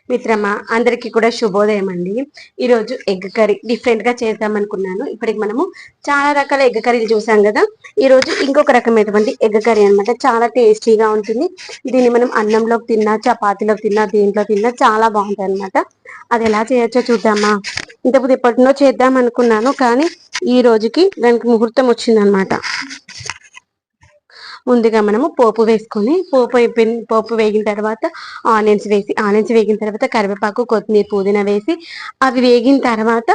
మిత్రమా అందరికీ కూడా శుభోదయం అండి. ఈరోజు ఎగ్ కర్రీ డిఫరెంట్ గా చేద్దాం అనుకున్నాను. ఇప్పటికి మనము చాలా రకాల ఎగ్ కర్రీలు చూసాం కదా. ఈ రోజు ఇంకొక రకమైనటువంటి ఎగ్ కర్రీ అనమాట. చాలా టేస్టీగా ఉంటుంది. దీన్ని మనం అన్నంలోకి తిన్నా, చపాతీలోకి తిన్నా, దీంట్లో తిన్నా చాలా బాగుంటుంది అనమాట. అది ఎలా చేయొచ్చో చూద్దామా. ఇంతకుముందు ఎప్పటినో చేద్దాం అనుకున్నాను, కానీ ఈ రోజుకి దానికి ముహూర్తం వచ్చిందనమాట. ముందుగా మనము పోపు వేసుకొని పోపు వేగిన తర్వాత ఆనియన్స్ వేగిన తర్వాత కరివేపాకు, కొత్తిమీర, పుదీనా వేసి అవి వేగిన తర్వాత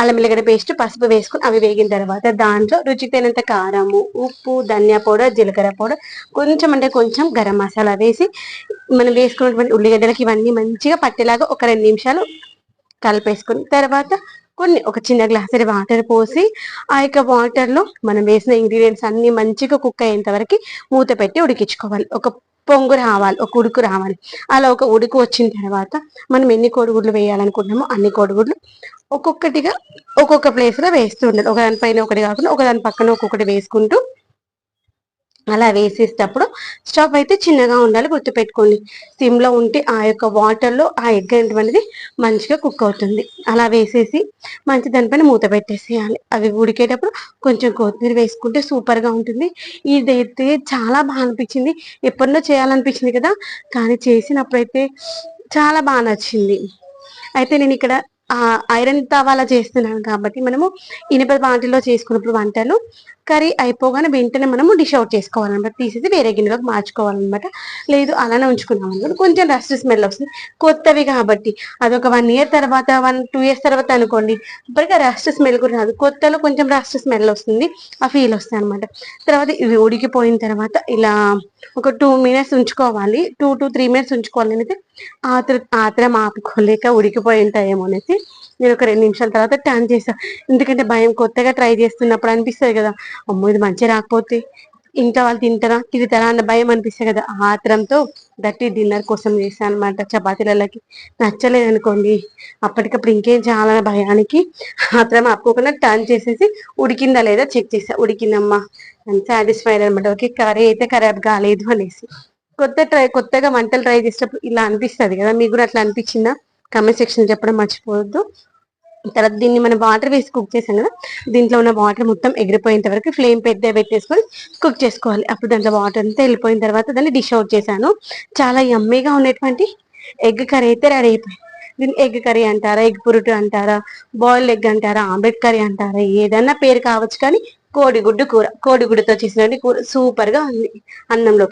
అల్లం ఎల్లిగడ్డ పేస్ట్, పసుపు వేసుకుని అవి వేగిన తర్వాత దాంట్లో రుచికి తగినంత కారము, ఉప్పు, ధనియా పౌడర్, జీలకర్ర పౌడర్, కొంచెం అంటే కొంచెం గరం మసాలా వేసి మనం వేసుకున్నటువంటి ఉల్లిగడ్డలకి ఇవన్నీ మంచిగా పట్టేలాగా ఒక 2 నిమిషాలు కలిపేసుకుని తర్వాత ఒక చిన్న గ్లాసు వాటర్ పోసి ఆ యొక్క వాటర్ లో మనం వేసిన ఇంగ్రీడియంట్స్ అన్ని మంచిగా కుక్ అయ్యేంత వరకు మూత పెట్టి ఉడికించుకోవాలి. ఒక పొంగు రావాలి, ఒక ఉడుకు రావాలి. అలా ఒక ఉడుకు వచ్చిన తర్వాత మనం ఎన్ని కోడిగుడ్లు వేయాలనుకుంటున్నామో అన్ని కోడిగుడ్లు ఒక్కొక్కటిగా ఒక్కొక్క ప్లేస్ లో వేస్తూ ఉండాలి. ఒకదానిపైన ఒకటి కాకుండా ఒకదాని పక్కన ఒక్కొక్కటి వేసుకుంటూ అలా వేసేటప్పుడు స్టవ్ అయితే చిన్నగా ఉండాలి, గుర్తుపెట్టుకోండి. సిమ్ లో ఉంటే ఆ యొక్క వాటర్ లో ఆ ఎగ్ అనేది మంచిగా కుక్ అవుతుంది. అలా వేసేసి మంచి దానిపైన మూత పెట్టేసేయాలి. అవి ఉడికేటప్పుడు కొంచెం కొత్తిమీర వేసుకుంటే సూపర్ గా ఉంటుంది. ఇదైతే చాలా బాగా అనిపించింది. ఎప్పటినో చేయాలనిపించింది కదా, కానీ చేసినప్పుడైతే చాలా బాగా నచ్చింది. అయితే నేను ఇక్కడ ఐరన్ తవాలా చేస్తున్నాను కాబట్టి మనము ఇనుప వాటిలో చేసుకున్నప్పుడు వంటలు కర్రీ అయిపోగానే వెంటనే మనము డిష్ అవుట్ చేసుకోవాలన్నమాట. తీసేసి వేరే గిన్నెలోకి మార్చుకోవాలన్నమాట. లేదు అలానే ఉంచుకున్నాం అనుకోండి కొంచెం రస్ట్ స్మెల్ వస్తుంది. కొత్తవి కాబట్టి అదొక 1 ఇయర్ తర్వాత 2 ఇయర్స్ తర్వాత అనుకోండి, ఇప్పటికే రస్ట్ స్మెల్ కూడా రాదు. కొత్తలో కొంచెం రస్ట్ స్మెల్ వస్తుంది, ఆ ఫీల్ వస్తుంది అనమాట. తర్వాత ఇవి ఉడికిపోయిన తర్వాత ఇలా ఒక 2 మినిట్స్ ఉంచుకోవాలి. 2 to 3 మినిట్స్ ఉంచుకోవాలి. అయితే ఆత్రం ఆపుకోలేక ఉడికిపోయి ఉంటాయేమో అనేసి నేను ఒక 2 నిమిషాల తర్వాత టర్న్ చేసా. ఎందుకంటే భయం, కొత్తగా ట్రై చేస్తున్నప్పుడు అనిపిస్తుంది కదా, అమ్మో ఇది మంచిగా రాకపోతే ఇంట్లో వాళ్ళు తిడతారా అన్న భయం అనిపిస్తుంది కదా. ఆ ఆత్రంతో దట్టి డిన్నర్ కోసం చేశాను అనమాట. చపాతీలకి నచ్చలేదు అనుకోండి, అప్పటికప్పుడు ఇంకేం చాలా భయానికి ఆత్రం ఆపుకోకుండా టర్న్ చేసేసి ఉడికిందా లేదా చెక్ చేసా. ఉడికిందమ్మా, సాటిస్ఫైడ్ అనమాట. ఓకే, కర్రీ అయితే ఖరాబ్ కాలేదు అనేసి. కొత్తగా వంటలు ట్రై చేసేటప్పుడు ఇలా అనిపిస్తుంది కదా. మీకు కూడా అట్లా అనిపించిందా? కామెంట్ సెక్షన్ చెప్పడం మర్చిపోవద్దు. తర్వాత దీన్ని మనం వాటర్ వేసి కుక్ చేసాం కదా, దీంట్లో ఉన్న వాటర్ మొత్తం ఎగిరిపోయేంత వరకు ఫ్లేమ్ పెట్టేసుకొని కుక్ చేసుకోవాలి. అప్పుడు దాంట్లో వాటర్ అంతా వెళ్ళిపోయిన తర్వాత దాన్ని డిష్ అవుట్ చేశాను. చాలా యమ్మీగా ఉన్నటువంటి ఎగ్ కర్రీ అయితే రెడీ అయిపోయింది. దీన్ని ఎగ్ కర్రీ అంటారా, ఎగ్ పురుటు అంటారా, బాయిల్డ్ ఎగ్ అంటారా, ఆమ్లెట్ కర్రీ అంటారా, ఏదన్నా పేరు కావచ్చు, కానీ కోడిగుడ్డు కూర, కోడిగుడ్డుతో చేసినటువంటి కూర సూపర్ గా ఉంది అన్నంలోకి.